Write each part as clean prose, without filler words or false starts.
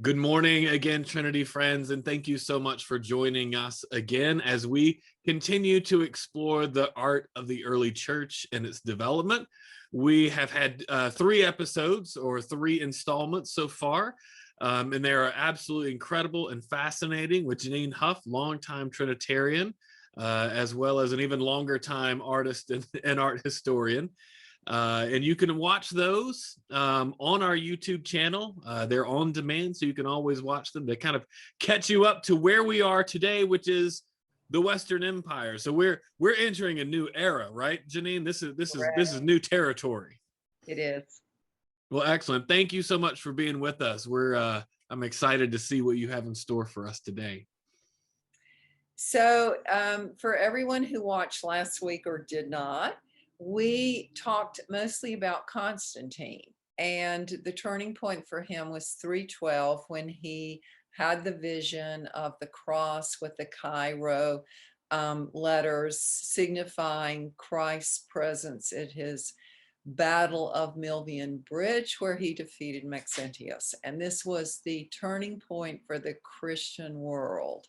Good morning again, Trinity friends, and thank you so much for joining us again as we continue to explore the art of the early church and its development. We have had 3 episodes or 3 installments so far, and they are absolutely incredible and fascinating with Janine Huff, longtime Trinitarian, as well as an even longer time artist and art historian. And you can watch those on our YouTube channel. They're on demand, so you can always watch them to kind of catch you up to where we are today, which is the Western Empire. So we're entering a new era, right, Janine? This is new territory. It is. Well, excellent. Thank you so much for being with us. I'm excited to see what you have in store for us today. So for everyone who watched last week or did not, we talked mostly about Constantine, and the turning point for him was 312 when he had the vision of the cross with the Cairo letters signifying Christ's presence at his Battle of Milvian Bridge, where he defeated Maxentius. And this was the turning point for the Christian world.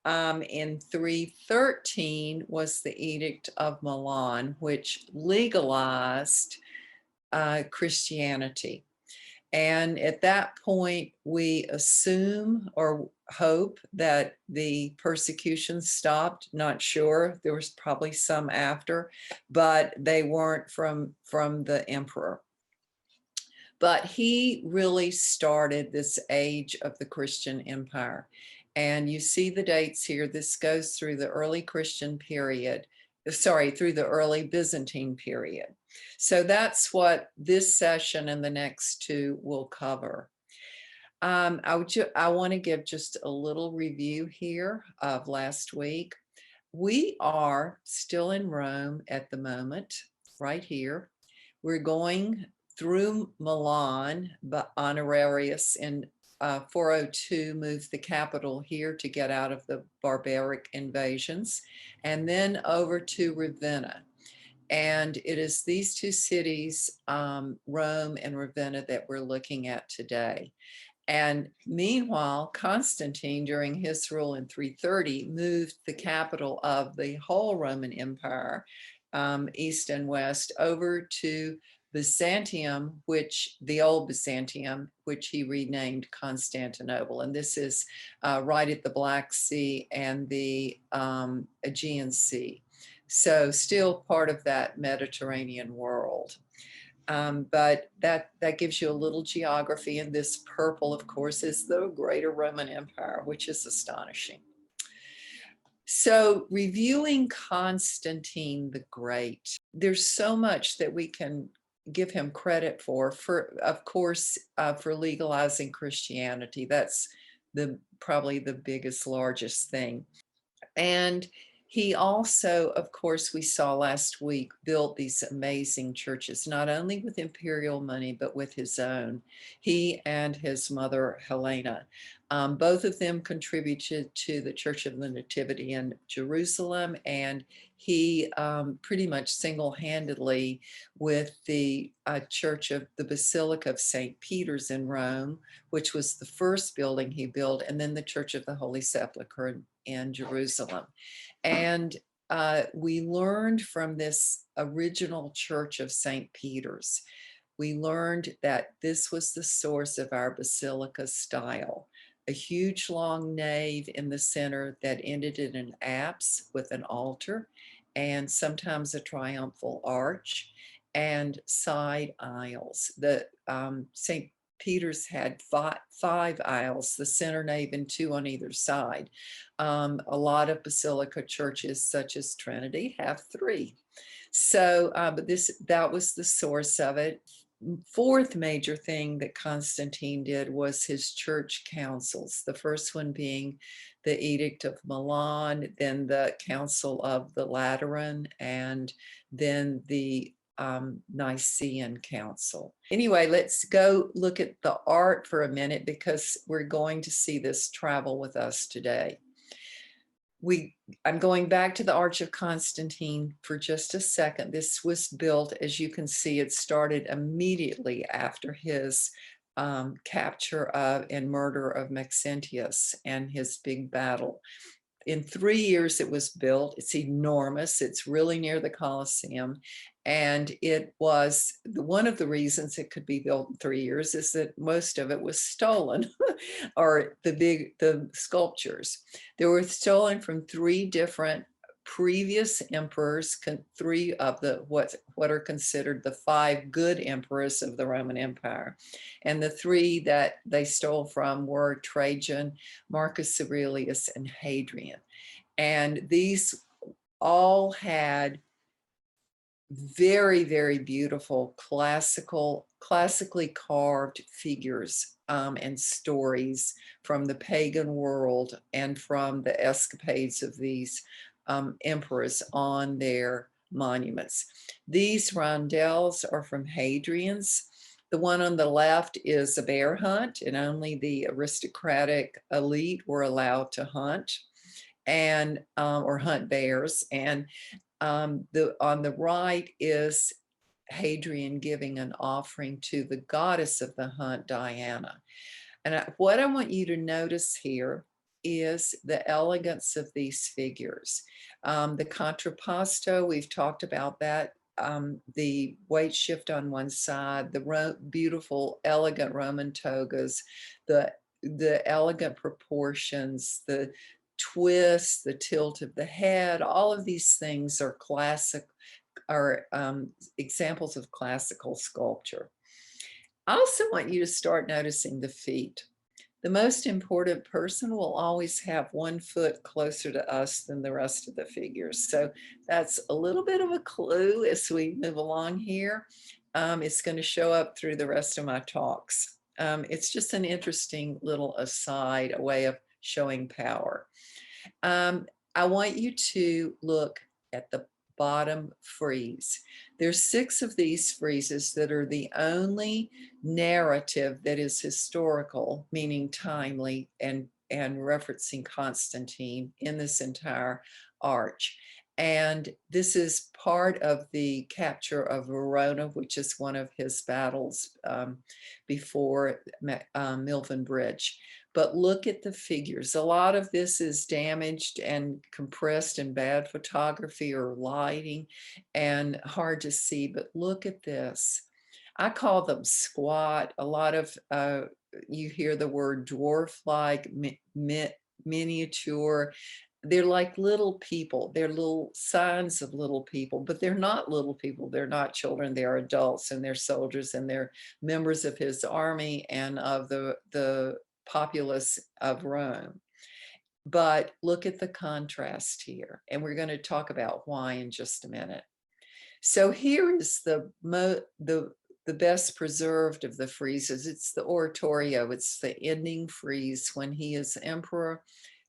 In 313 was the Edict of Milan, which legalized Christianity. And at that point, we assume or hope that the persecution stopped. Not sure. There was probably some after, but they weren't from the emperor. But he really started this age of the Christian empire. And you see the dates here. This goes through the early Christian period, through the early Byzantine period. So that's what this session and the next 2 will cover. I want to give just a little review here of last week. We are still in Rome at the moment, right here. We're going through Milan, but Honorius in 402 moved the capital here to get out of the barbaric invasions, and then over to Ravenna. And it is these 2 cities, Rome and Ravenna, that we're looking at today. And meanwhile, Constantine, during his rule in 330, moved the capital of the whole Roman Empire, east and west, over to Byzantium, the old Byzantium, which he renamed Constantinople. And this is right at the Black Sea and the Aegean Sea. So still part of that Mediterranean world. But that gives you a little geography. And this purple, of course, is the Greater Roman Empire, which is astonishing. So reviewing Constantine the Great, there's so much that we can give him credit for of course, for legalizing Christianity. That's probably the biggest, largest thing. And he also, of course, we saw last week, built these amazing churches, not only with imperial money, but with his own. He and his mother, Helena, both of them contributed to the Church of the Nativity in Jerusalem, and he pretty much single-handedly with the Church of the Basilica of St. Peter's in Rome, which was the first building he built, and then the Church of the Holy Sepulchre in Jerusalem. And we learned from this original Church of St. Peter's, we learned that this was the source of our basilica style. A huge long nave in the center that ended in an apse with an altar and sometimes a triumphal arch and side aisles. The St. Peter's had five aisles, the center nave and 2 on either side. A lot of basilica churches, such as Trinity, have 3. So, but that was the source of it. 4th major thing that Constantine did was his church councils. The first one being the Edict of Milan, then the Council of the Lateran, and then the Nicene Council. Anyway, let's go look at the art for a minute, because we're going to see this travel with us today. I'm going back to the Arch of Constantine for just a second. This was built, as you can see, it started immediately after his capture of and murder of Maxentius and his big battle. In 3 years it was built. It's enormous. It's really near the Colosseum. And it was one of the reasons it could be built in 3 years is that most of it was stolen, or the sculptures. They were stolen from 3 different previous emperors, 3 of the what are considered the 5 good emperors of the Roman Empire. And the 3 that they stole from were Trajan, Marcus Aurelius, and Hadrian. And these all had very, very beautiful classically carved figures and stories from the pagan world and from the escapades of these emperors on their monuments. These rondelles are from Hadrian's. The one on the left is a bear hunt, and only the aristocratic elite were allowed to hunt and or hunt bears. And on the right is Hadrian giving an offering to the goddess of the hunt, Diana. And what I want you to notice here is the elegance of these figures. The contrapposto, we've talked about that. The weight shift on one side, the beautiful, elegant Roman togas, the elegant proportions, the twist, the tilt of the head, all of these things are examples of classical sculpture. I also want you to start noticing the feet. The most important person will always have 1 foot closer to us than the rest of the figures. So that's a little bit of a clue as we move along here. It's going to show up through the rest of my talks. It's just an interesting little aside, a way of showing power. I want you to look at the bottom frieze. There's 6 of these friezes that are the only narrative that is historical, meaning timely and referencing Constantine in this entire arch. And this is part of the capture of Verona, which is one of his battles before Milvian Bridge. But look at the figures. A lot of this is damaged and compressed and bad photography or lighting and hard to see, but look at this. I call them squat. A lot of, you hear the word dwarf-like, miniature. They're like little people. They're little signs of little people, but they're not little people. They're not children. They're adults, and they're soldiers, and they're members of his army and of the populace of Rome. But look at the contrast here, and we're going to talk about why in just a minute. So here is the best preserved of the friezes. It's the oratorio. It's the ending frieze when he is emperor.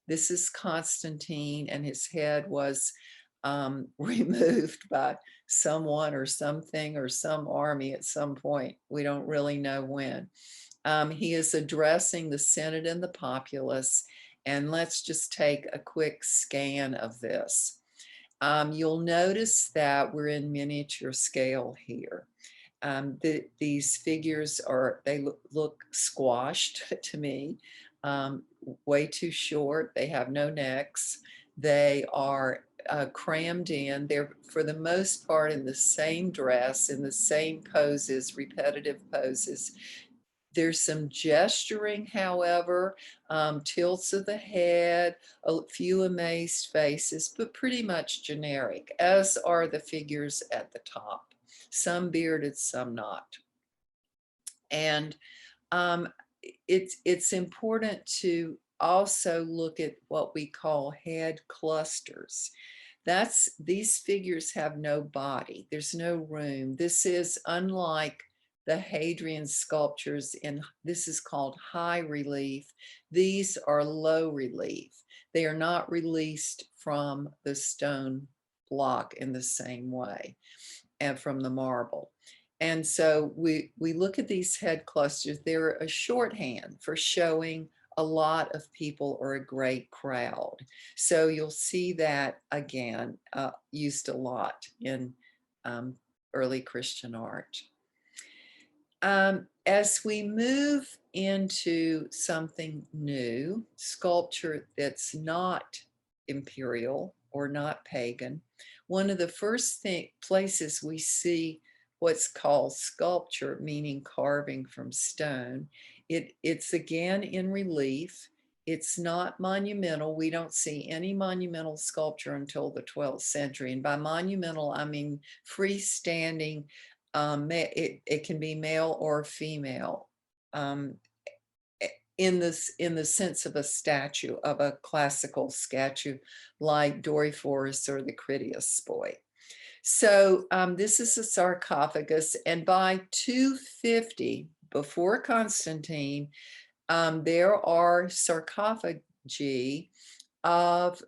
This is Constantine, and his head was removed by someone or something or some army at some point. We don't really know when. He is addressing the Senate and the populace. And let's just take a quick scan of this. You'll notice that we're in miniature scale here. These figures they look squashed to me, way too short. They have no necks. They are crammed in. They're, for the most part, in the same dress, in the same poses, repetitive poses. There's some gesturing, however, tilts of the head, a few amazed faces, but pretty much generic, as are the figures at the top. Some bearded, some not. And it's important to also look at what we call head clusters. These figures have no body. There's no room. This is unlike the Hadrian sculptures, this is called high relief. These are low relief. They are not released from the stone block in the same way and from the marble. And so we look at these head clusters. They're a shorthand for showing a lot of people or a great crowd. So you'll see that again used a lot in early Christian art. As we move into something new, sculpture that's not imperial or not pagan, one of the first places we see what's called sculpture, meaning carving from stone, it's again in relief. It's not monumental. We don't see any monumental sculpture until the 12th century. And by monumental, I mean freestanding. It can be male or female, in the sense of a statue, of a classical statue like Doryphorus or the Critias boy. So this is a sarcophagus, and by 250 before Constantine, there are sarcophagi of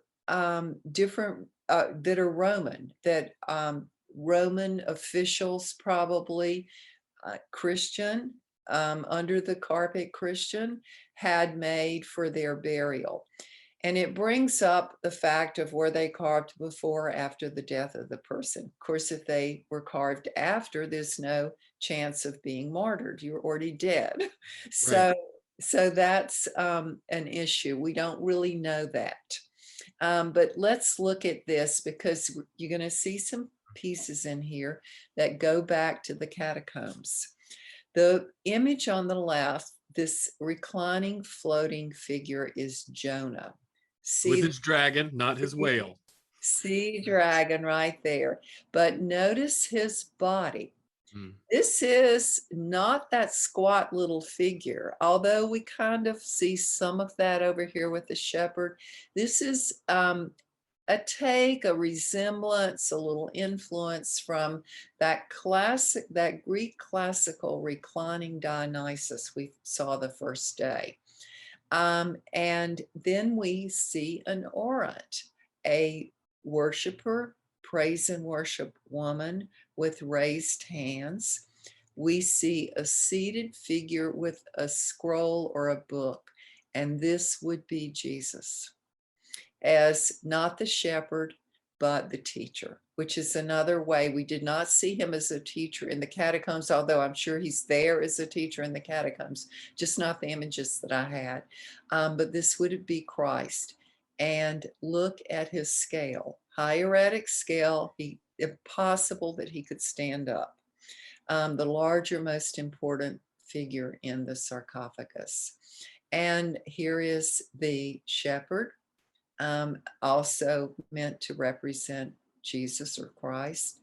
different that are Roman, that Roman officials, probably Christian, under the carpet Christian, had made for their burial. And it brings up the fact of were they carved before or after the death of the person. Of course, if they were carved after, there's no chance of being martyred. You're already dead. Right. So that's an issue. We don't really know that. But let's look at this, because you're going to see some pieces in here that go back to the catacombs. The image on the left, this reclining, floating figure, is Jonah. With his dragon, not his whale. See dragon right there. But notice his body. This is not that squat little figure, although we kind of see some of that over here with the shepherd. This is a take, a resemblance, a little influence from that Greek classical reclining Dionysus we saw the first day. And then we see an orant, a worshiper, praise and worship woman with raised hands. We see a seated figure with a scroll or a book, and this would be Jesus, as not the shepherd, but the teacher, which is another way. We did not see him as a teacher in the catacombs, although I'm sure he's there as a teacher in the catacombs, just not the images that I had. But this would be Christ. And look at his scale, hieratic scale. Impossible that he could stand up. The larger, most important figure in the sarcophagus. And here is the shepherd, also meant to represent Jesus or Christ.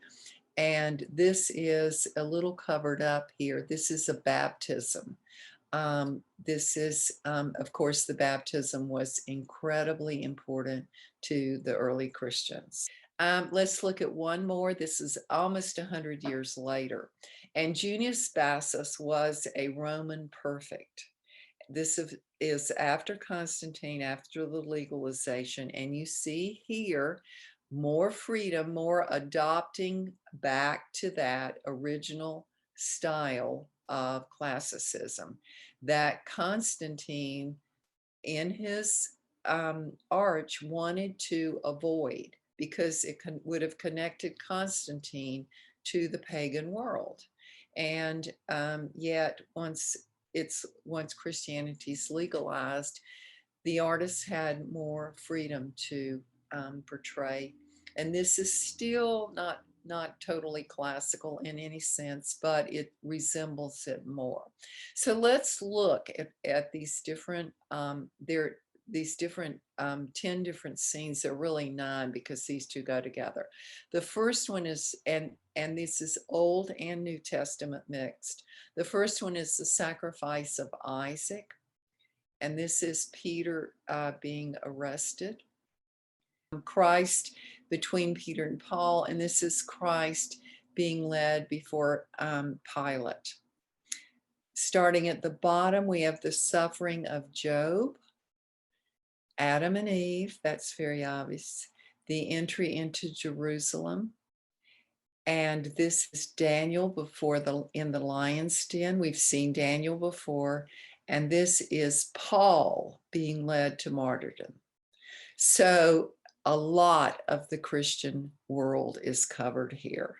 And this is a little covered up here. This is a baptism. This is, of course, the baptism was incredibly important to the early Christians. Let's look at one more. This is almost 100 years later. And Junius Bassus was a Roman perfect. This is after Constantine, after the legalization. And you see here more freedom, more adopting back to that original style of classicism that Constantine in his arch wanted to avoid, because it would have connected Constantine to the pagan world. And yet once Christianity's legalized, the artists had more freedom to portray. And this is still not totally classical in any sense, but it resembles it more. So let's look at these different, 10 different scenes. They're really 9 because these two go together. The first one is, and this is Old and New Testament mixed. The first one is the sacrifice of Isaac. And this is Peter being arrested. Christ between Peter and Paul, and this is Christ being led before Pilate. Starting at the bottom, we have the suffering of Job, Adam and Eve, that's very obvious, the entry into Jerusalem, and this is Daniel in the lion's den. We've seen Daniel before, and this is Paul being led to martyrdom. So a lot of the Christian world is covered here.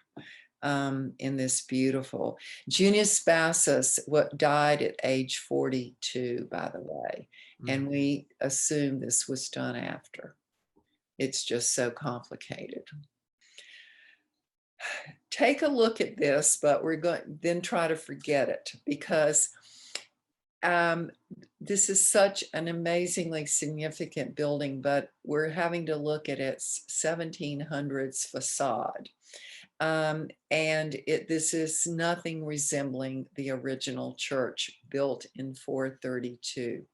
in this beautiful. Junius Bassus, what died at age 42, by the way, and we assume this was done after. It's just so complicated. Take a look at this, but we're going then try to forget it, because this is such an amazingly significant building, but we're having to look at its 1700s facade. And this is nothing resembling the original church built in 432.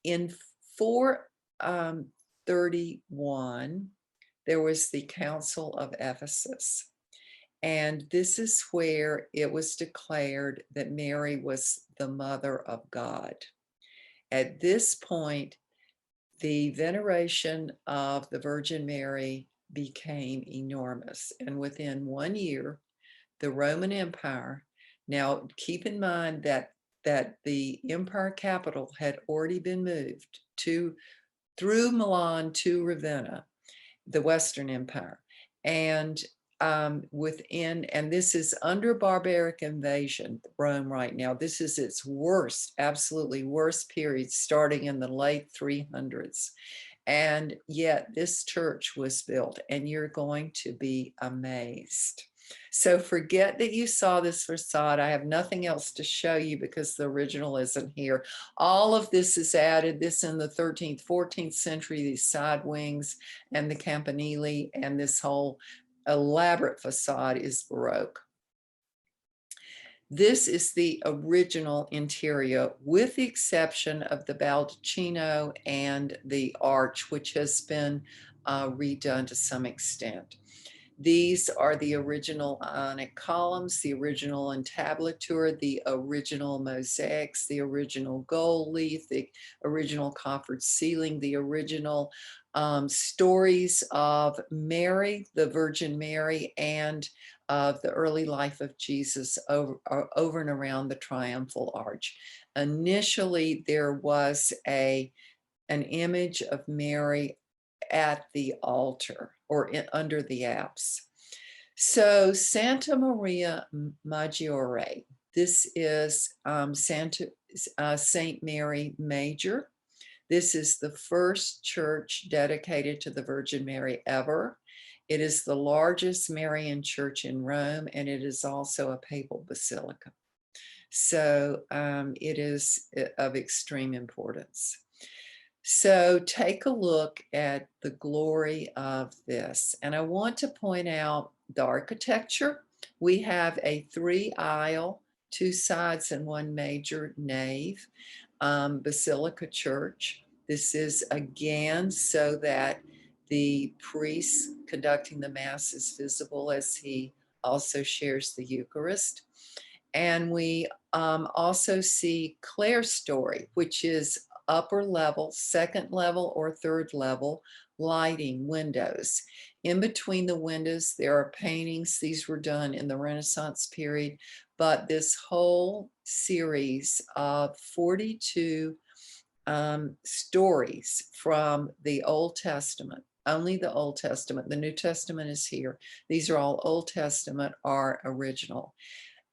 In 431, there was the Council of Ephesus. And this is where it was declared that Mary was the mother of God. At this point, the veneration of the Virgin Mary became enormous. And within 1 year, the Roman Empire, now keep in mind that the empire capital had already been moved through Milan to Ravenna, the Western Empire. And and this is under barbaric invasion, Rome right now. This is its worst, absolutely worst period, starting in the late 300s. And yet this church was built, and you're going to be amazed. So forget that you saw this facade. I have nothing else to show you because the original isn't here. All of this is added, this in the 13th, 14th century, these side wings and the campanile, and this whole elaborate facade is Baroque. This is the original interior, with the exception of the baldacchino and the arch, which has been redone to some extent. These are the original Ionic columns, the original entablature, the original mosaics, the original gold leaf, the original coffered ceiling, the original stories of Mary, the Virgin Mary, and of the early life of Jesus over and around the Triumphal Arch. Initially, there was an image of Mary at the altar or under the apse. So Santa Maria Maggiore, this is Saint Mary Major. This is the first church dedicated to the Virgin Mary ever. It is the largest Marian church in Rome, and it is also a papal basilica. So it is of extreme importance. So take a look at the glory of this. And I want to point out the architecture. We have a 3-aisle, 2 sides and 1 major nave basilica church. This is again so that the priest conducting the Mass is visible as he also shares the Eucharist. And we also see clerestory, which is upper level, 2nd level, or 3rd level lighting windows. In between the windows, there are paintings. These were done in the Renaissance period, but this whole series of 42 stories from the Old Testament, only the Old Testament, the New Testament is here. These are all Old Testament, are original.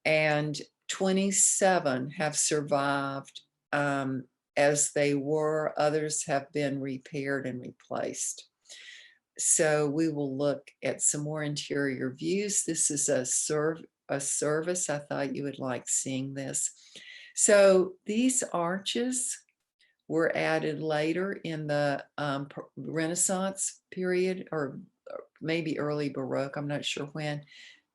And 27 have survived as they were. Others have been repaired and replaced. So we will look at some more interior views. This is a service. I thought you would like seeing this. So these arches were added later in the Renaissance period, or maybe early Baroque, I'm not sure when,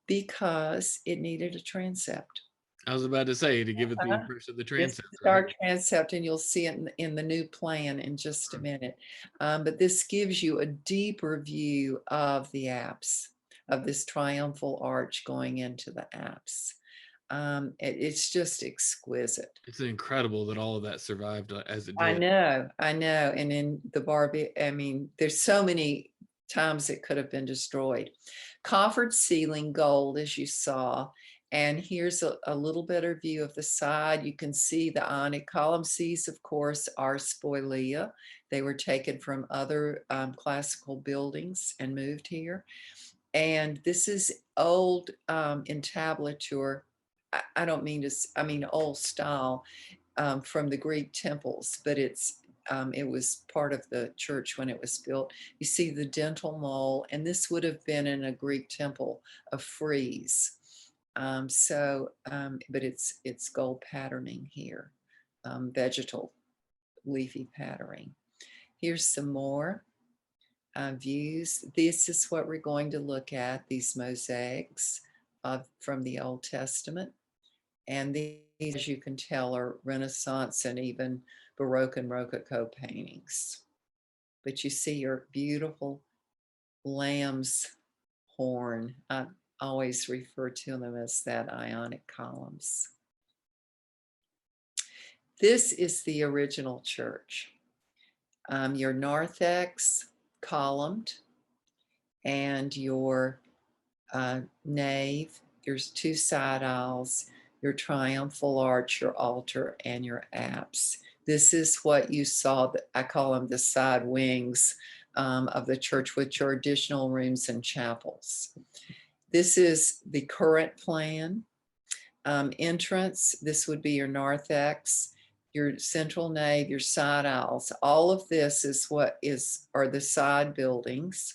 because it needed a transept. I was about to say, to give it the impression of the transept. This is our transept, and you'll see it in the new plan in just a minute. But this gives you a deeper view of the apse, of this triumphal arch going into the apse. It's just exquisite. It's incredible that all of that survived as it did. I know. And in the Barbie, I mean, there's so many times it could have been destroyed. Coffered ceiling, gold, as you saw. And here's a little better view of the side. You can see the Ionic columns. These, of course, are spolia. They were taken from other classical buildings and moved here. And this is old entablature. I don't mean to, I mean old style from the Greek temples, but it was part of the church when it was built. You see the dental mole, and this would have been in a Greek temple, a frieze. But it's gold patterning here, vegetal leafy patterning. Here's some more views. This is what we're going to look at, these mosaics from the Old Testament. And these, as you can tell, are Renaissance and even Baroque and Rococo paintings. But you see your beautiful lamb's horn. I always refer to them as that Ionic columns. This is the original church. Your narthex columned, and your nave, your two side aisles, your triumphal arch, your altar, and your apse. This is what you saw, I call them the side wings of the church, which are additional rooms and chapels. This is the current plan. Entrance, this would be your narthex, your central nave, your side aisles. All of this is are the side buildings.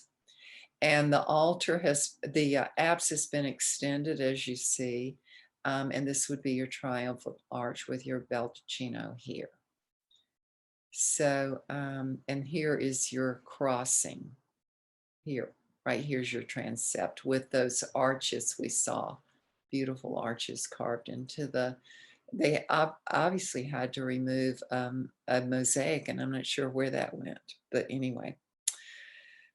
And the altar the apse has been extended, as you see. And this would be your triumphal arch with your baldacchino here. So, and here is your crossing. Here, right here's your transept with those arches we saw. Beautiful arches carved into they obviously had to remove a mosaic, and I'm not sure where that went, but anyway.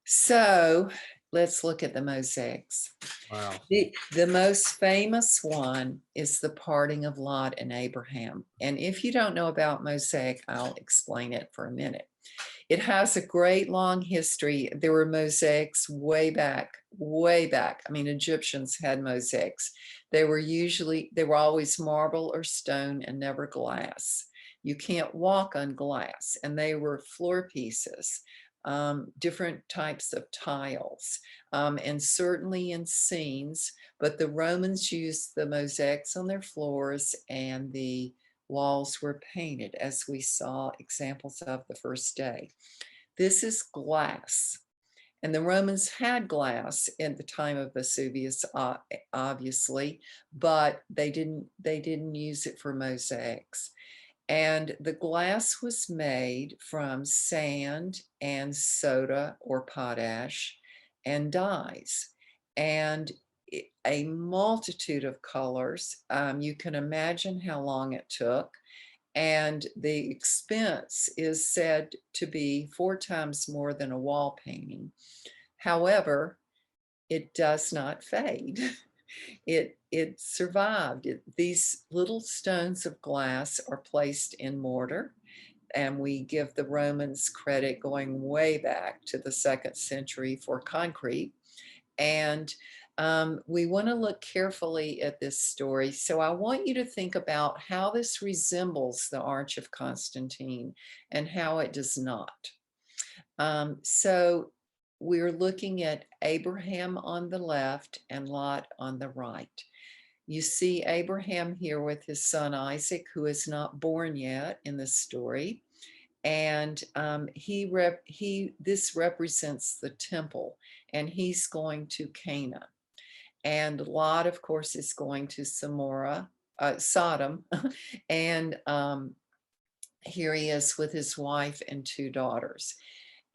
So let's look at the mosaics. Wow. The most famous one is the parting of Lot and Abraham. And if you don't know about mosaic, I'll explain it for a minute. It has a great long history. There were mosaics way back, way back. I mean, Egyptians had mosaics. They were always marble or stone and never glass. You can't walk on glass, and they were floor pieces. Different types of tiles, and certainly in scenes, but the Romans used the mosaics on their floors, and the walls were painted, as we saw examples of the first day. This is glass, and the Romans had glass in the time of Vesuvius, obviously, but they didn't use it for mosaics. And the glass was made from sand and soda or potash and dyes, and a multitude of colors. You can imagine how long it took. And the expense is said to be 4 times more than a wall painting. However, it does not fade. It survived. These little stones of glass are placed in mortar, and we give the Romans credit going way back to the 2nd century for concrete. And we want to look carefully at this story. So I want you to think about how this resembles the Arch of Constantine and how it does not. So we're looking at Abraham on the left and Lot on the right. You see Abraham here with his son Isaac, who is not born yet in this story. And this represents the temple, and he's going to Canaan. And Lot, of course, is going to Sodom. And here he is with his wife and 2 daughters.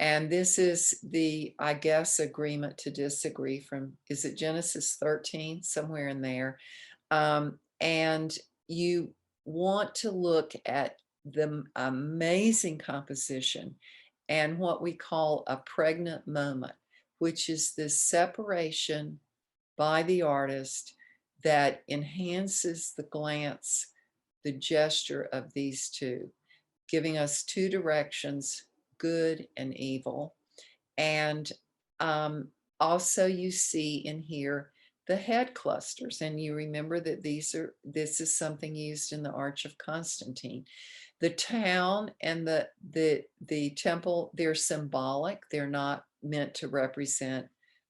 And this is the, I guess, agreement to disagree from, is it Genesis 13, somewhere in there? And you want to look at the amazing composition and what we call a pregnant moment, which is this separation by the artist that enhances the glance, the gesture of these two, giving us 2 directions, good and evil. And also you see in here the head clusters, and you remember that this is something used in the Arch of Constantine. The town and the temple, they're symbolic. They're not meant to represent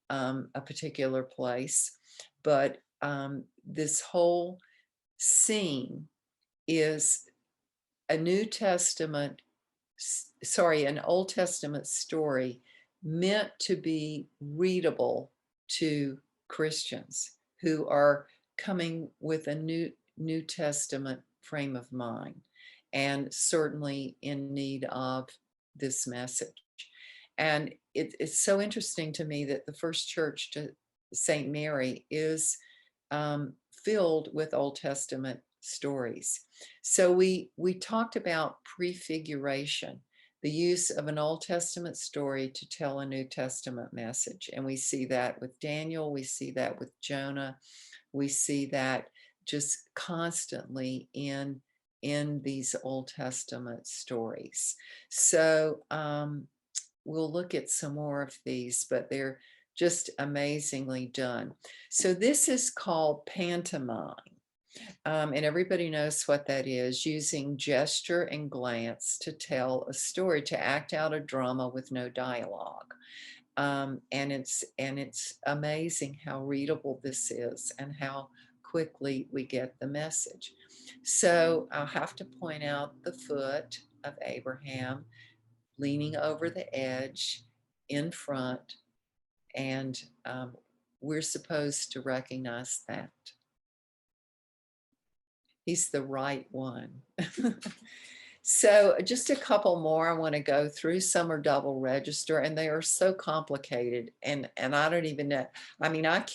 a particular place. But this whole scene is a New Testament, an Old Testament story meant to be readable to Christians who are coming with a New Testament frame of mind, and certainly in need of this message. And it's so interesting to me that the first church to St. Mary is filled with Old Testament stories. So we talked about prefiguration, the use of an Old Testament story to tell a New Testament message. And we see that with Daniel, we see that with Jonah, we see that just constantly in these Old Testament stories. So we'll look at some more of these, but they're just amazingly done. So this is called pantomime. And everybody knows what that is, using gesture and glance to tell a story, to act out a drama with no dialogue. And it's amazing how readable this is and how quickly we get the message. So I'll have to point out the foot of Abraham leaning over the edge in front, and we're supposed to recognize that. He's the right one. So just a couple more I want to go through. Some are double register, and they are so complicated, and I don't even know. I mean, I'd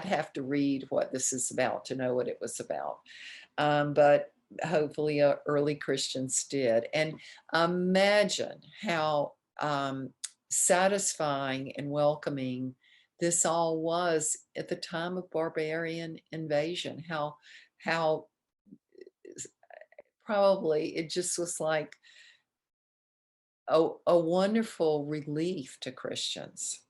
have to read what this is about to know what it was about. But hopefully early Christians did. And imagine how satisfying and welcoming this all was at the time of barbarian invasion. How probably it just was like a wonderful relief to Christians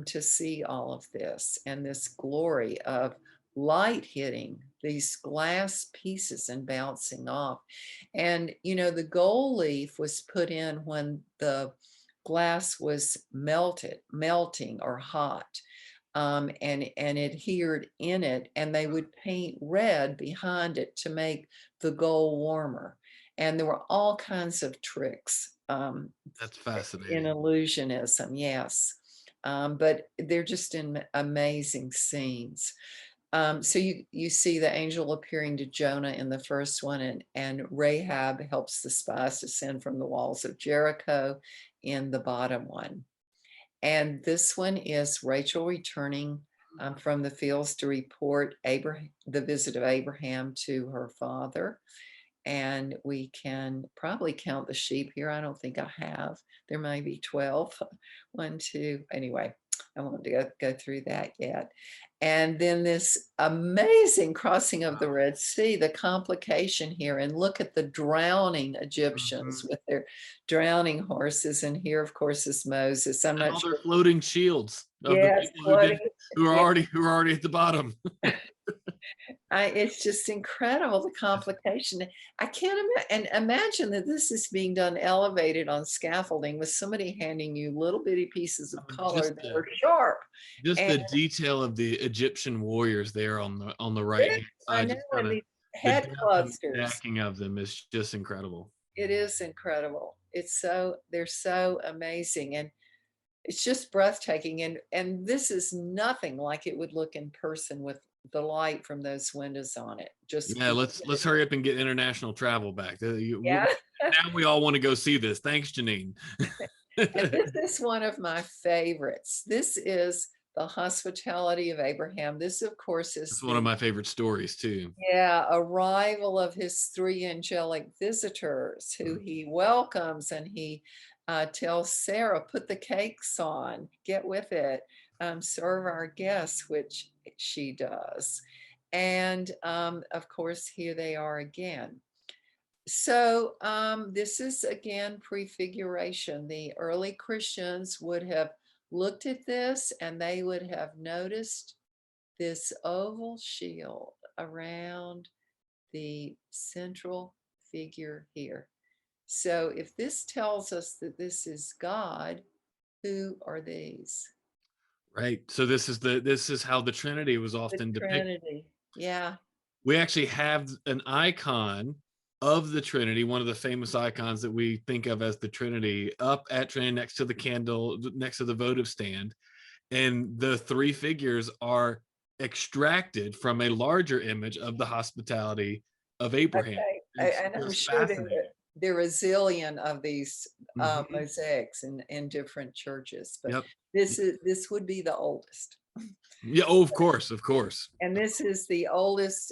to see all of this and this glory of light hitting these glass pieces and bouncing off. And, the gold leaf was put in when the glass was melting or hot. And adhered in it, and they would paint red behind it to make the gold warmer. And there were all kinds of tricks That's in fascinating. illusionism, yes. But they're just in amazing scenes. So you see the angel appearing to Jonah in the first one, and Rahab helps the spies descend from the walls of Jericho in the bottom one. And this one is Rachel returning from the fields to report the visit of Abraham to her father. And we can probably count the sheep here. I don't think I have. There may be 12. 1, 2. Anyway, I won't go through that yet. And then this amazing crossing of the Red Sea, the complication here. And look at the drowning Egyptians with their drowning horses. And here, of course, is Moses. I'm not all sure. their floating shields of the Yes, people who are already at the bottom. It's just incredible, the complication. I can't imagine that this is being done elevated on scaffolding with somebody handing you little bitty pieces of color that are sharp. Just And the detail of the Egyptian warriors there on the right hand I side, know, just and kind of these the head depth and clusters. stacking of them is just incredible. It is incredible. They're so amazing, and it's just breathtaking. And this is nothing like it would look in person with the light from those windows on it. Just Yeah, let's hurry up and get international travel back. yeah. Now we all want to go see this. Thanks, Janine. And this is one of my favorites. This is the hospitality of Abraham. This, of course, is It's one of my favorite stories too. arrival of his 3 angelic visitors who he welcomes, and he tells Sarah, put the cakes on, get with it, serve our guests, which she does. And of course, here they are again. So this is again prefiguration. The early Christians would have looked at this and they would have noticed this oval shield around the central figure here. So if this tells us that this is God, who are these? Right. So this is how the Trinity was The often depicted. Trinity. Yeah. We actually have an icon of the Trinity, one of the famous icons that we think of as the Trinity, up at Trinity next to the candle, next to the votive stand. And the three figures are extracted from a larger image of the hospitality of Abraham. Okay. It's And I'm just sure fascinating. there are a zillion of these Mhm. mosaics in different churches, but Yep. this would be the oldest. Yeah. Oh, of course, of course. And this is the oldest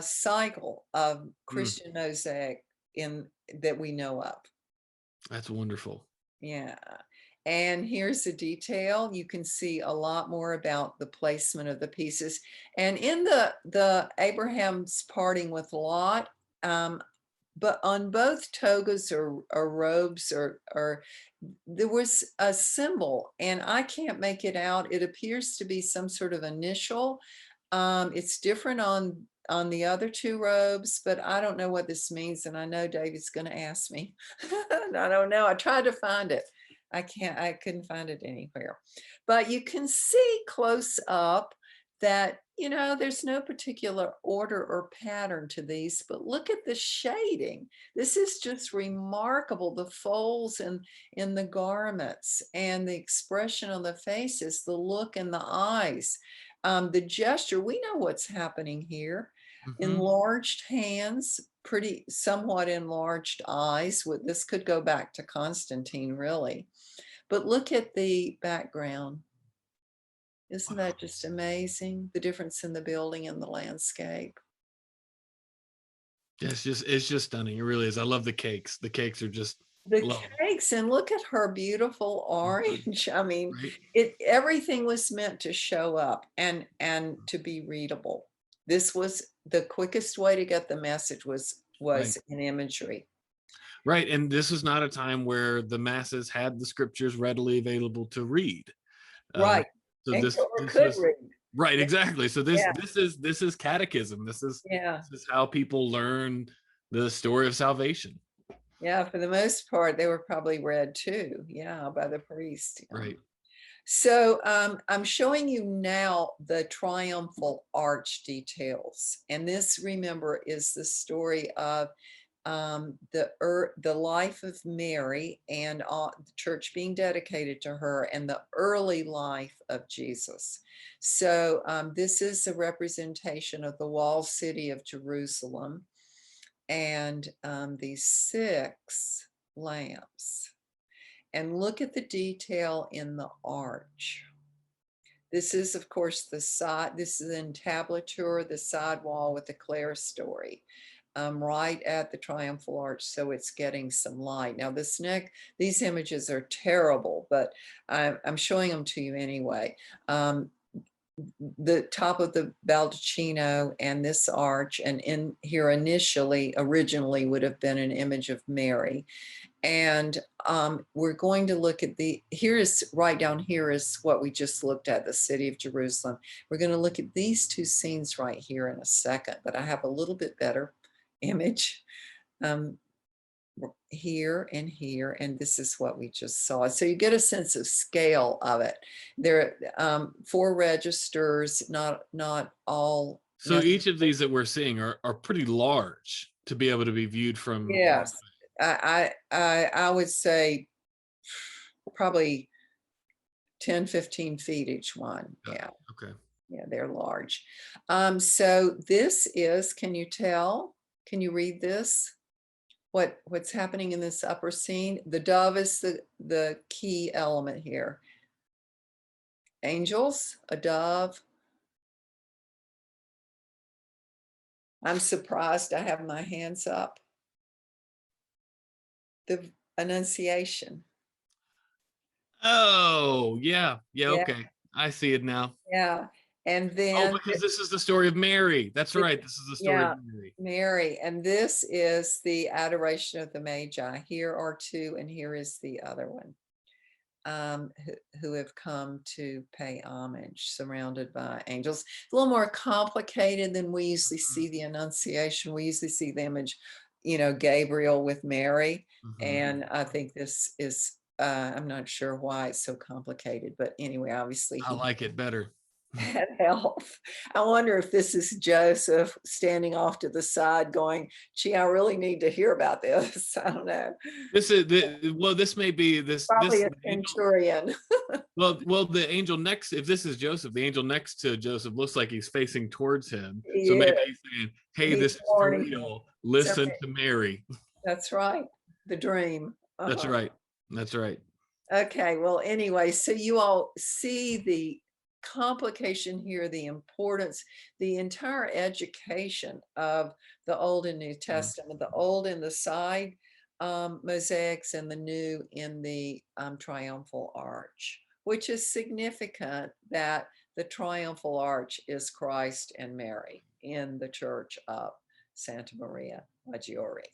cycle of Mm, Christian mosaic in that we know of. that's wonderful. Yeah. And here's the detail. You can see a lot more about the placement of the pieces. And in the Abraham's parting with Lot, um, but on both togas or robes or there was a symbol, and I can't make it out. It appears to be some sort of initial. It's different on the other two robes, but I don't know what this means, and I know David's going to ask me. And I don't know. I tried to find it. I couldn't find it anywhere. But you can see close up that, there's no particular order or pattern to these, but look at the shading. This is just remarkable. The folds in the garments and the expression on the faces, the look in the eyes, the gesture. We know what's happening here. Mhm. Enlarged hands, pretty somewhat enlarged eyes. This could go back to Constantine, really. But look at the background. Isn't Wow. that just amazing? The difference in the building and the landscape. Yeah, it's just stunning. It really is. I love the cakes. The cakes are just The love 'em. cakes, and look at her beautiful Mhm. orange. I mean, Right. everything was meant to show up and to be readable. This was the quickest way to get the message Right. was in imagery. Right. And this is not a time where the masses had the scriptures readily available to read. Uh, Right. so And or this could was read. right, exactly. So Yeah, this is catechism. yeah. This is how people learn the story of salvation. Yeah, for the most part, they were probably read too. Yeah, by the priest. Yeah. Right. So I'm showing you now the Triumphal Arch details. And this, remember, is the story of the life of Mary and the church being dedicated to her and the early life of Jesus. So this is a representation of the walled city of Jerusalem and these 6 lamps. And look at the detail in the arch. This is, of course, the side. This is entablature, the side wall with the clerestory, right at the Triumphal Arch, so it's getting some light. Now, these images are terrible, but I'm showing them to you anyway. The top of the baldacchino and this arch, and in here originally would have been an image of Mary. And we're going to look at right down here is what we just looked at, the city of Jerusalem. We're going to look at these 2 scenes right here in a second, but I have a little bit better image here and here, and this is what we just saw. So you get a sense of scale of it. There are 4 registers, not all. So each of these that we're seeing are pretty large to be able to be viewed from far Yes, I would say probably 10, 15 feet each one. away. Yeah, Okay. yeah, they're large. So this is, can you tell? Can you read this? What's happening in this upper scene? The dove is the key element here. Angels, a dove. I'm surprised I have my hands up. The Annunciation. Oh, yeah. Yeah, Yeah, okay. I see it now. yeah. And Oh, then because this is the story of Mary. That's the, right. This is the story of yeah, Mary. Mary. And this is the adoration of the Magi. Here are 2, and here is the other one. Who have come to pay homage, surrounded by angels. It's a little more complicated than we usually see the Annunciation. We usually see the image, Gabriel with Mary. Mhm. And I think this is I'm not sure why it's so complicated, but anyway, obviously I he like it better. had health. I wonder if this is Joseph standing off to the side going, gee, I really need to hear about this. I don't know. This is well, this may be Probably this a the angel. centurion. Well, the angel next, if this is Joseph, the angel next to Joseph looks like he's facing towards him. So He maybe is. he's saying, "Hey, He's this is for warning him. real. So Listen to Mary." that's right. The dream. That's Uh-huh. right. That's right. Okay, well, anyway, so you all see the complication here, the importance, the entire education of the Old and New Mhm. Testament, the Old in the side mosaics and the New in the Triumphal Arch, which is significant that the Triumphal Arch is Christ and Mary in the Church of Santa Maria Maggiore.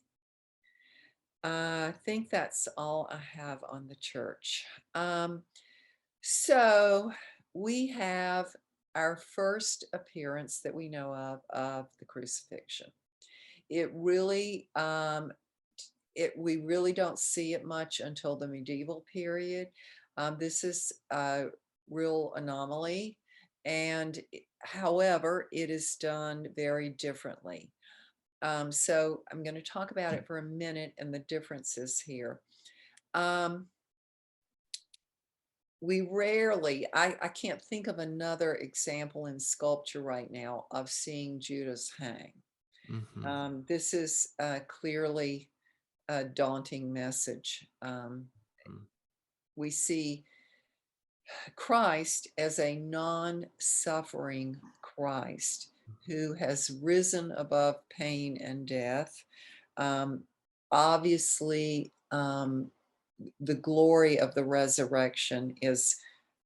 I think that's all I have on the church. So we have our first appearance that we know of the crucifixion. It really, we really don't see it much until the medieval period. This is a real anomaly, and however, it is done very differently. So I'm going to talk about it for a minute and the differences here. We rarely, I can't think of another example in sculpture right now of seeing Judas hang. Mhm. This is clearly a daunting message. Mm. We see Christ as a non-suffering Christ who has risen above pain and death. Um, Obviously, the glory of the resurrection is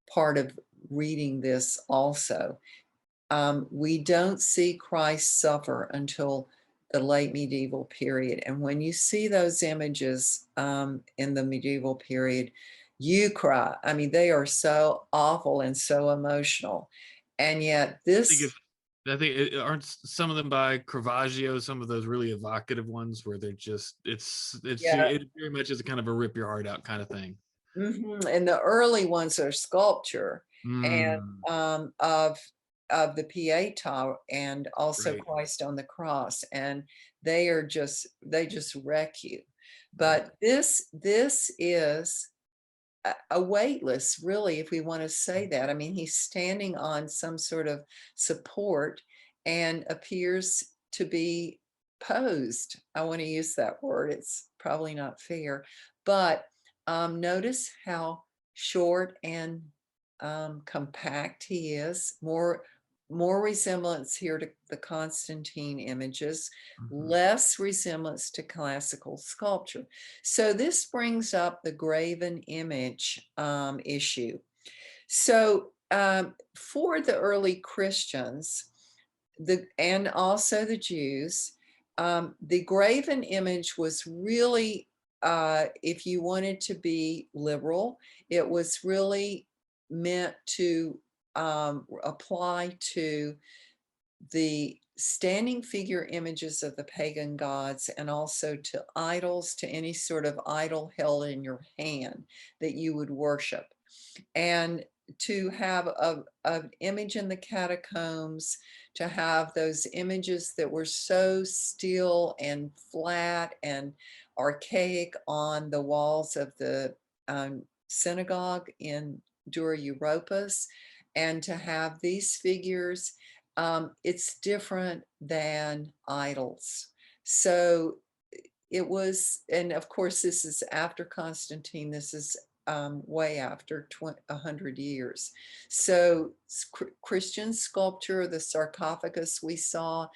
part of reading this also. We don't see Christ suffer until the late medieval period. And when you see those images in the medieval period, you cry. I mean, they are so awful and so emotional. And yet I think this, if I think aren't some of them by Caravaggio, some of those really evocative ones where they're just yeah, it very much is a kind of a rip your heart out kind of thing. and the early ones are sculpture and Mm, of the Pietà and also right, Christ on the cross, and they just wreck you. right. But this is a weightless, really, if we want to say that. I mean, he's standing on some sort of support and appears to be posed. I want to use that word. It's probably not fair, but notice how short and compact he is. More resemblance here to the Constantine images, Mhm. less resemblance to classical sculpture. So this brings up the graven image issue. So for the early Christians, and also the Jews, the graven image was really, if you wanted to be liberal, it was really meant to apply to the standing figure images of the pagan gods and also to idols, to any sort of idol held in your hand that you would worship. And to have an image in the catacombs, to have those images that were so still and flat and archaic on the walls of the synagogue in Dura Europos, and to have these figures, it's different than idols. So it was, and of course, this is after Constantine. This is way after 100 years. So Christian sculpture, the sarcophagus we saw,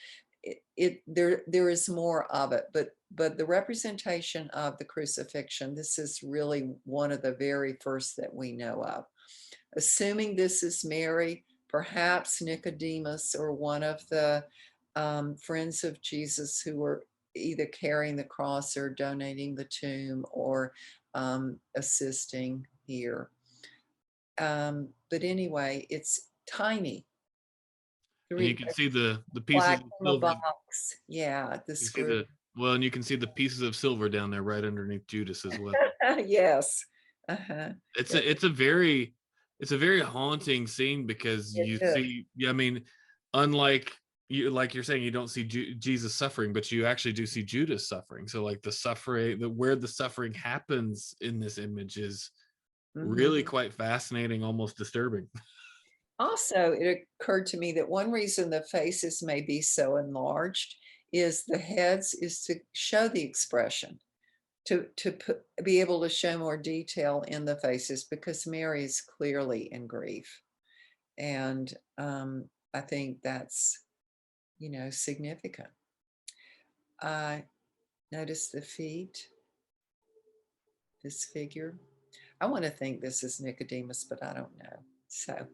there is more of it, but the representation of the crucifixion, this is really one of the very first that we know of. Assuming this is Mary, perhaps Nicodemus or one of the friends of Jesus who were either carrying the cross or donating the tomb or assisting here. But anyway, it's tiny. And you Three can see the pieces black of from a silver. box. Yeah, the You see screw. and you can see the pieces of silver down there right underneath Judas as well. Yes. Uh-huh. It's It, a it's a very it's a very haunting scene because it you is. see, yeah, I mean, unlike you, like you're saying, you don't see Jesus suffering, but you actually do see Judas suffering. So like the suffering, where the suffering happens in this image is Mhm. really quite fascinating, almost disturbing. Also, it occurred to me that one reason the faces may be so enlarged is the heads is to show the expression, be able to show more detail in the faces because Mary is clearly in grief. And I think that's, significant. I notice the feet, this figure. I want to think this is Nicodemus, but I don't know. So,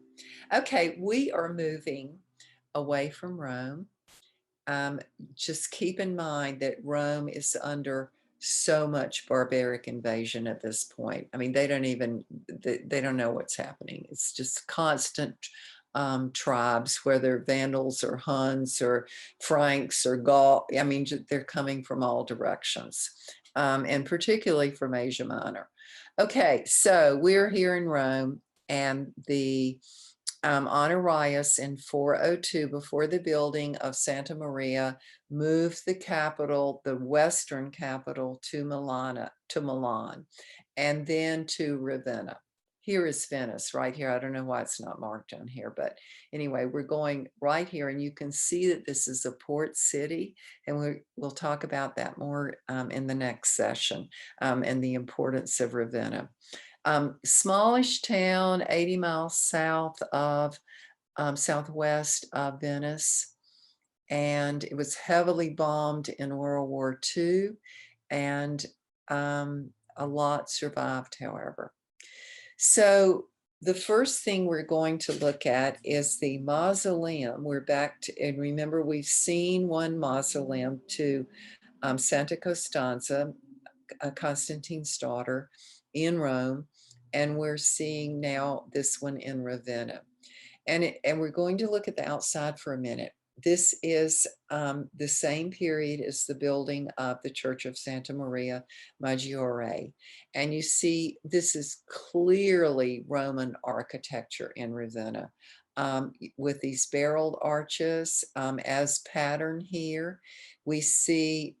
okay, we are moving away from Rome. Um, just keep in mind that Rome is under so much barbaric invasion at this point. I mean, they don't know what's happening. It's just constant tribes, whether Vandals or Huns or Franks or Gaul. I mean, they're coming from all directions, and particularly from Asia Minor. Okay, so we're here in Rome, and the Honorius in 402, before the building of Santa Maria, moved the capital, the western capital, to Milan, and then to Ravenna. Here is Venice, right here. I don't know why it's not marked on here, but anyway, we're going right here, and you can see that this is a port city, and we'll talk about that more in the next session, and the importance of Ravenna. Smallish town, 80 miles southwest of Venice. And it was heavily bombed in World War II, and a lot survived, however. So the first thing we're going to look at is the mausoleum. We're back to, and remember, we've seen one mausoleum to Santa Costanza, Constantine's daughter, in Rome, and we're seeing now this one in Ravenna. And we're going to look at the outside for a minute. This is the same period as the building of the Church of Santa Maria Maggiore. And you see, this is clearly Roman architecture in Ravenna, with these barreled arches as pattern here. We see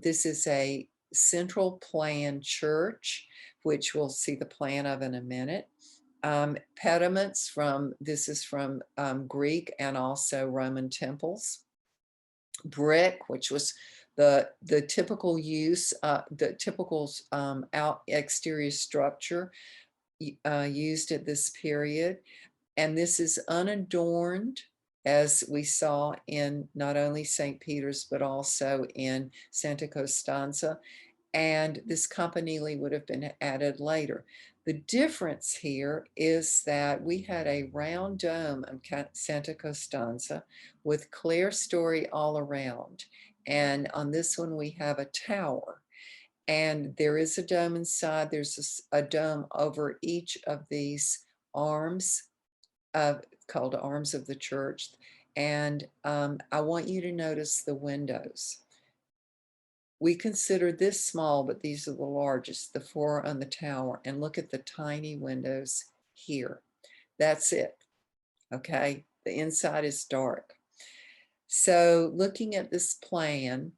this is a central plan church, which we'll see the plan of in a minute. Pediments this is from Greek and also Roman temples. Brick, which was the typical use, the typical out exterior structure used at this period. And this is unadorned, as we saw in not only St. Peter's, but also in Santa Costanza. And this campanile would have been added later. The difference here is that we had a round dome of Santa Costanza with clerestory all around. And on this one, we have a tower. And there is a dome inside. There's a dome over each of these arms, called arms of the church. And I want you to notice the windows. We consider this small, but these are the largest, the four on the tower. And look at the tiny windows here. That's it. Okay. The inside is dark. So looking at this plan,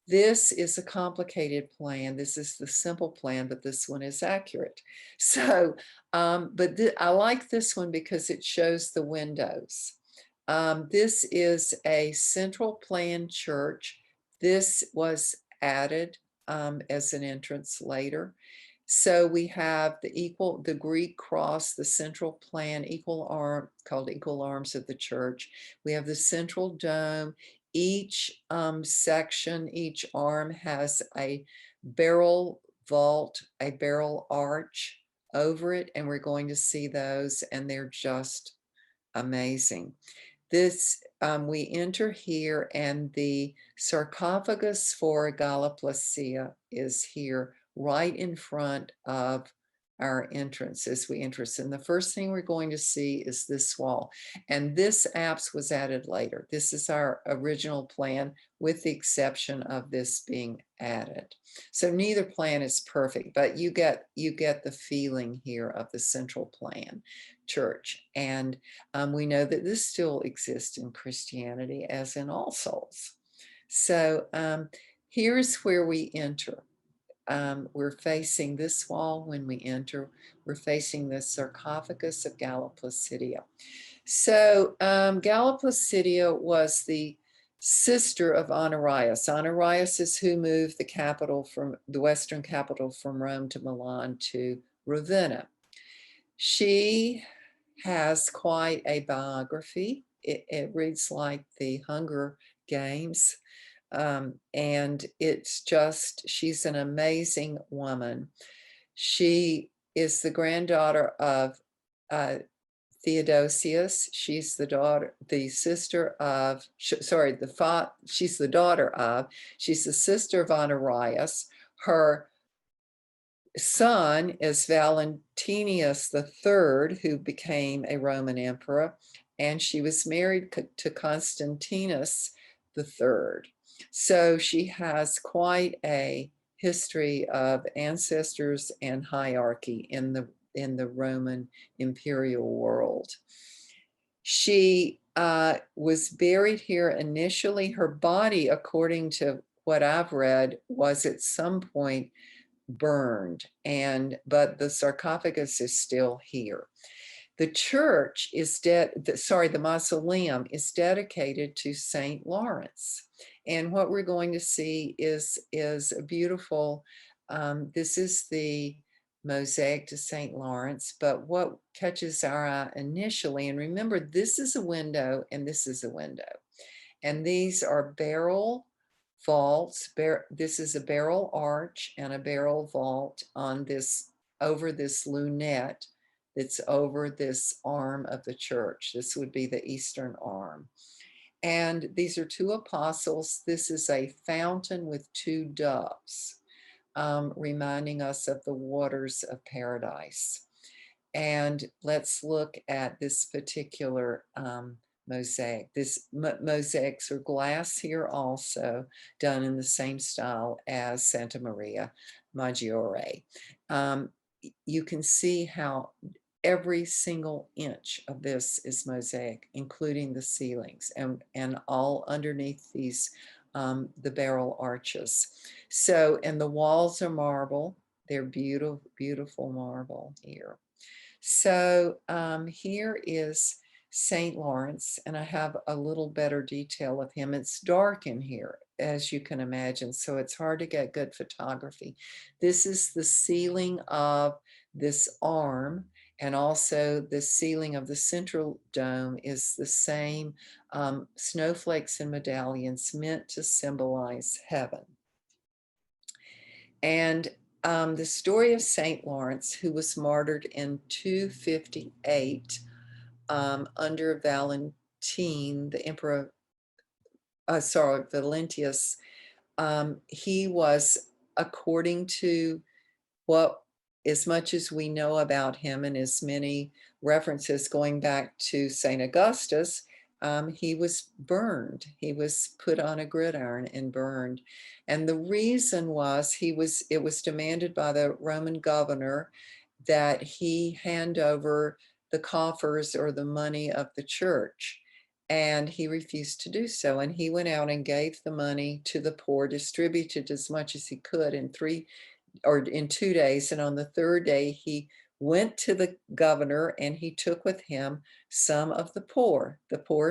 this is a complicated plan. This is the simple plan, but this one is accurate. So, but I like this one because it shows the windows. This is a central plan church. This was added as an entrance later. So we have the Greek cross, the central plan, equal arm, called equal arms of the church. We have the central dome. Each section, each arm has a barrel vault, a barrel arch over it, and we're going to see those, and they're just amazing. This, we enter here, and the sarcophagus for Galloplacidia is here right in front of our entrance as we enter. And the first thing we're going to see is this wall. And this apse was added later. This is our original plan, with the exception of this being added. So neither plan is perfect, but you get the feeling here of the central plan church. And we know that this still exists in Christianity, as in All Souls. So here's where we enter. We're facing this wall when we enter. We're facing the Sarcophagus of Galloplacidia. So Galloplacidia was the sister of Honorius. Honorius is who moved the capital from the Western capital from Rome to Milan to Ravenna. She has quite a biography. It reads like the Hunger Games. And it's just, she's an amazing woman. She is the granddaughter of Theodosius. She's the daughter, the sister of, sorry, she's the daughter of, she's the sister of Honorius. Her son is Valentinius III, who became a Roman emperor, and she was married to Constantinus III. So she has quite a history of ancestors and hierarchy in the Roman imperial world. She was buried here initially. Her body, according to what I've read, was at some point burned, but the sarcophagus is still here. The church is the mausoleum is dedicated to Saint Lawrence. And what we're going to see is a beautiful, this is the mosaic to Saint Lawrence, but what catches our eye initially, and remember, this is a window and this is a window, and these are barrel vaults. This is a barrel arch and a barrel vault on this, over this lunette that's over this arm of the church. This would be the eastern arm. And these are two apostles. This is a fountain with two doves, reminding us of the waters of paradise. And let's look at this particular mosaic. This mosaics are glass here also, done in the same style as Santa Maria Maggiore. You can see how every single inch of this is mosaic, including the ceilings and all underneath these, the barrel arches. So, and the walls are marble. They're beautiful, beautiful marble here. So here is St. Lawrence, and I have a little better detail of him. It's dark in here, as you can imagine, so it's hard to get good photography. This is the ceiling of this arm, and also the ceiling of the central dome is the same snowflakes and medallions meant to symbolize heaven. And the story of St. Lawrence, who was martyred in 258 under Valentine, the emperor, Valentius. He was, according to what, as much as we know about him and as many references going back to St. Augustus, he was burned. He was put on a gridiron and burned. And the reason was it was demanded by the Roman governor that he hand over the coffers or the money of the church. And he refused to do so. And he went out and gave the money to the poor, distributed as much as he could in 2 days. And on the third day, he went to the governor and he took with him some of the poor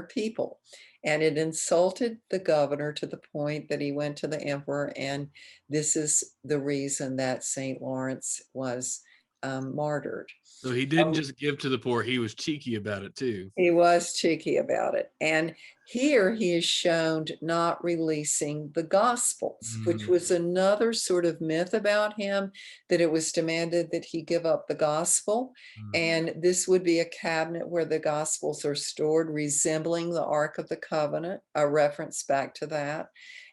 people. And it insulted the governor to the point that he went to the emperor. And this is the reason that St. Lawrence was martyred. So he didn't just give to the poor, he was cheeky about it too. He was cheeky about it. And here he is shown not releasing the Gospels, which was another sort of myth about him, that it was demanded that he give up the Gospel. And this would be a cabinet where the Gospels are stored, resembling the Ark of the Covenant, a reference back to that.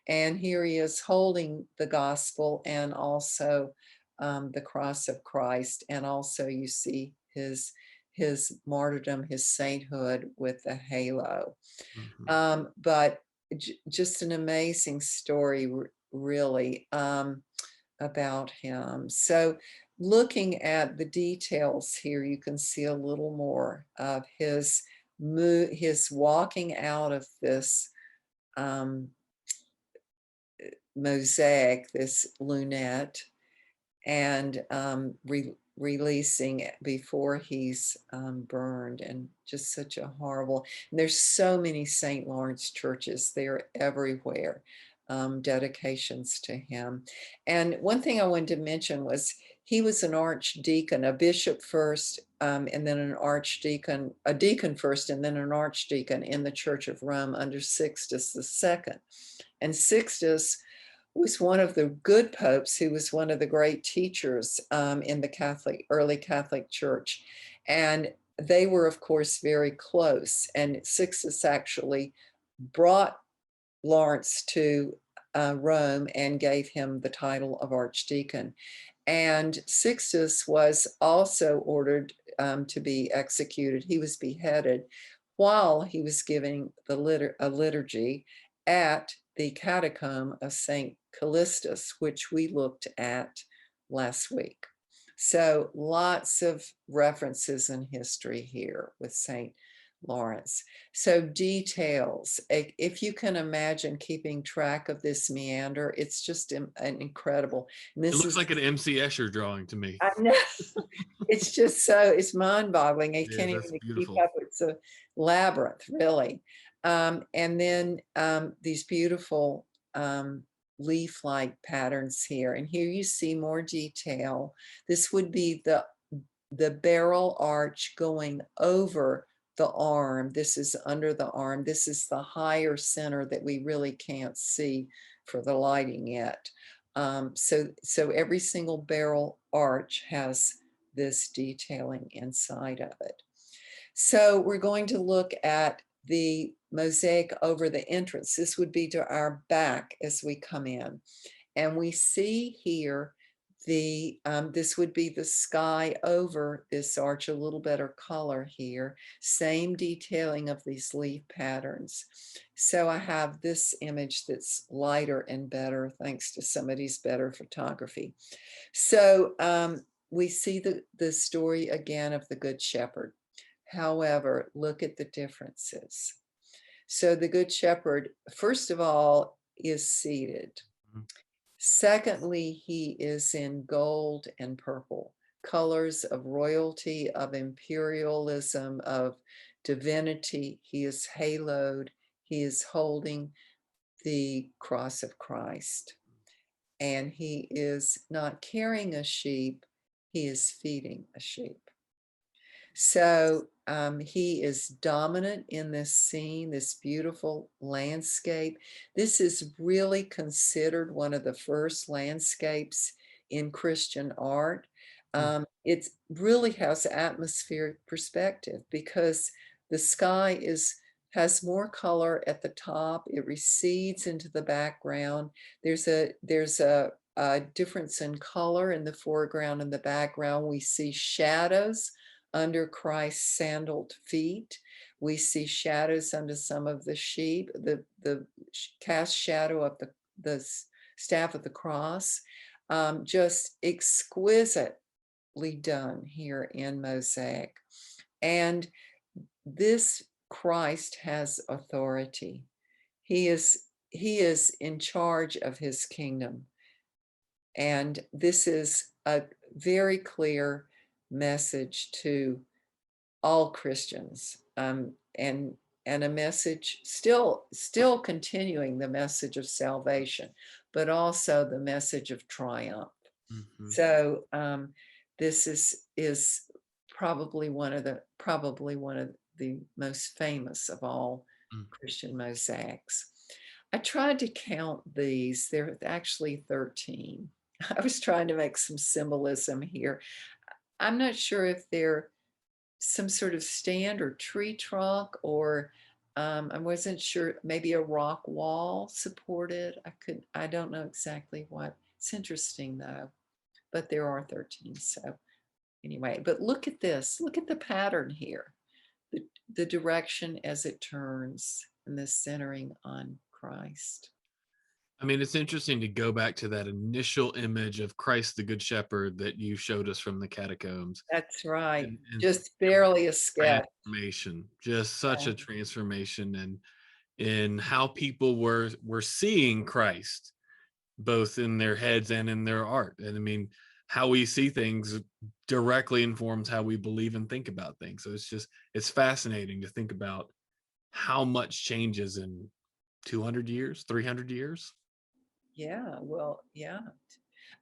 And here he is holding the Gospel and also the cross of Christ, and also you see his martyrdom, his sainthood with the halo. Mhm. But just an amazing story, really, about him. So, looking at the details here, you can see a little more of his walking out of this um, mosaic, this lunette, and releasing it before he's burned, and just such a horrible. And there's so many St. Lawrence churches; they're everywhere. Dedications to him. And one thing I wanted to mention was he was an archdeacon, a bishop first, and then an archdeacon, a deacon first, and then an archdeacon in the Church of Rome under Sixtus II. And Sixtus was one of the good popes who was one of the great teachers in the early Catholic Church. And they were, of course, very close. And Sixtus actually brought Lawrence to Rome and gave him the title of archdeacon. And Sixtus was also ordered to be executed. He was beheaded while he was giving a liturgy at the catacomb of St. Callistus, which we looked at last week. So lots of references in history here with St. Lawrence. So details, if you can imagine keeping track of this meander, it's just an incredible. And It this looks is, like an MC Escher drawing to me. I know, it's just so, it's mind-boggling. I Yeah, can't that's even keep beautiful. up. It's a labyrinth, really. And then these beautiful leaf-like patterns here. And here you see more detail. This would be the barrel arch going over the arm. This is under the arm. This is the higher center that we really can't see for the lighting yet. So every single barrel arch has this detailing inside of it. So we're going to look at the mosaic over the entrance. This would be to our back as we come in. And we see here this would be the sky over this arch, a little better color here, same detailing of these leaf patterns. So I have this image that's lighter and better thanks to somebody's better photography. So we see the story again of the Good Shepherd. However, look at the differences. So the Good Shepherd, first of all, is seated. Mhm. Secondly, he is in gold and purple, colors of royalty, of imperialism, of divinity. He is haloed. He is holding the cross of Christ. And he is not carrying a sheep, he is feeding a sheep. So he is dominant in this scene, this beautiful landscape. This is really considered one of the first landscapes in Christian art. It really has atmospheric perspective because the sky has more color at the top. It recedes into the background. There's a difference in color in the foreground and the background. We see shadows under Christ's sandaled feet. We see shadows under some of the sheep, the cast shadow of the staff of the cross. Just exquisitely done here in mosaic. And this Christ has authority. He is in charge of his kingdom. And this is a very clear message to all Christians, and a message still continuing the message of salvation, but also the message of triumph. Mhm. So this is probably one of the most famous of all Mm. Christian mosaics. I tried to count these. There are actually 13. I was trying to make some symbolism here. I'm not sure if they're some sort of stand or tree trunk, or I wasn't sure, maybe a rock wall supported. I don't know exactly what. It's interesting though. but there are 13. So anyway, but look at this. Look at the pattern here. The direction as it turns and the centering on Christ. I mean, it's interesting to go back to that initial image of Christ the Good Shepherd that you showed us from the catacombs. That's right. And Just barely a sketch. transformation, just such Yeah. a transformation, and in how people were seeing Christ, both in their heads and in their art. And I mean, how we see things directly informs how we believe and think about things. So it's fascinating to think about how much changes in 200 years, 300 years. Yeah, well, yeah.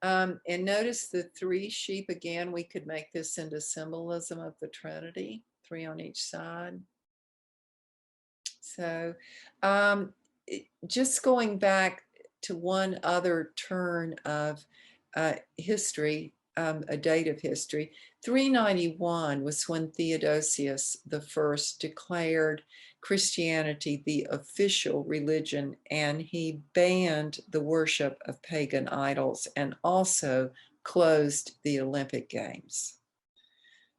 And notice the 3 sheep again. We could make this into symbolism of the Trinity, 3 on each side. So just going back to one other turn of history, a date of history, 391 was when Theodosius I declared Christianity the official religion, and he banned the worship of pagan idols and also closed the Olympic Games.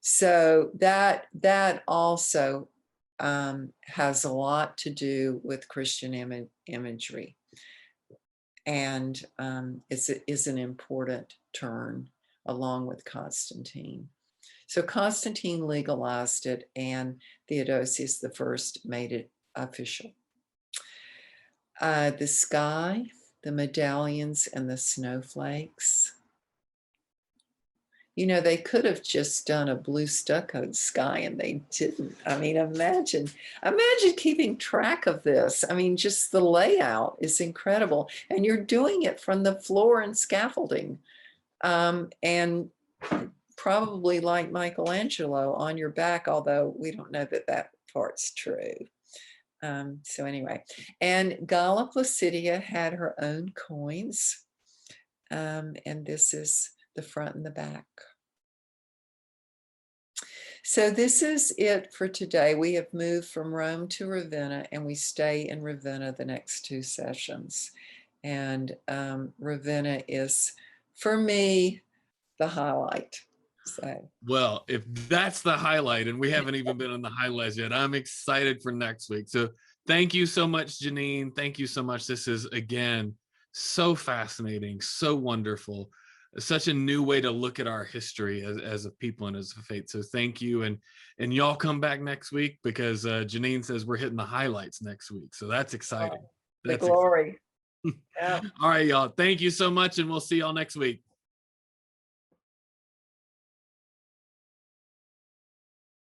So that also has a lot to do with Christian imagery, and is an important turn along with Constantine. So Constantine legalized it, and Theodosius I made it official. The sky, the medallions, and the snowflakes. You know, they could have just done a blue stuccoed sky, and they didn't. I mean, imagine keeping track of this. I mean, just the layout is incredible. And you're doing it from the floor and scaffolding. And probably like Michelangelo on your back, although we don't know that that part's true. So anyway, and Galloplacidia had her own coins. And this is the front and the back. So this is it for today. We have moved from Rome to Ravenna, and we stay in Ravenna the next 2 sessions. And Ravenna is, for me, the highlight. So. Well, if that's the highlight, and we haven't even been on the highlights yet, I'm excited for next week. So thank you so much, Janine. Thank you so much. This is, again, so fascinating, so wonderful, such a new way to look at our history as a people and as a faith. So thank you. And y'all come back next week, because Janine says we're hitting the highlights next week. So that's exciting. The glory. Exciting. All right, y'all. Thank you so much, and we'll see y'all next week.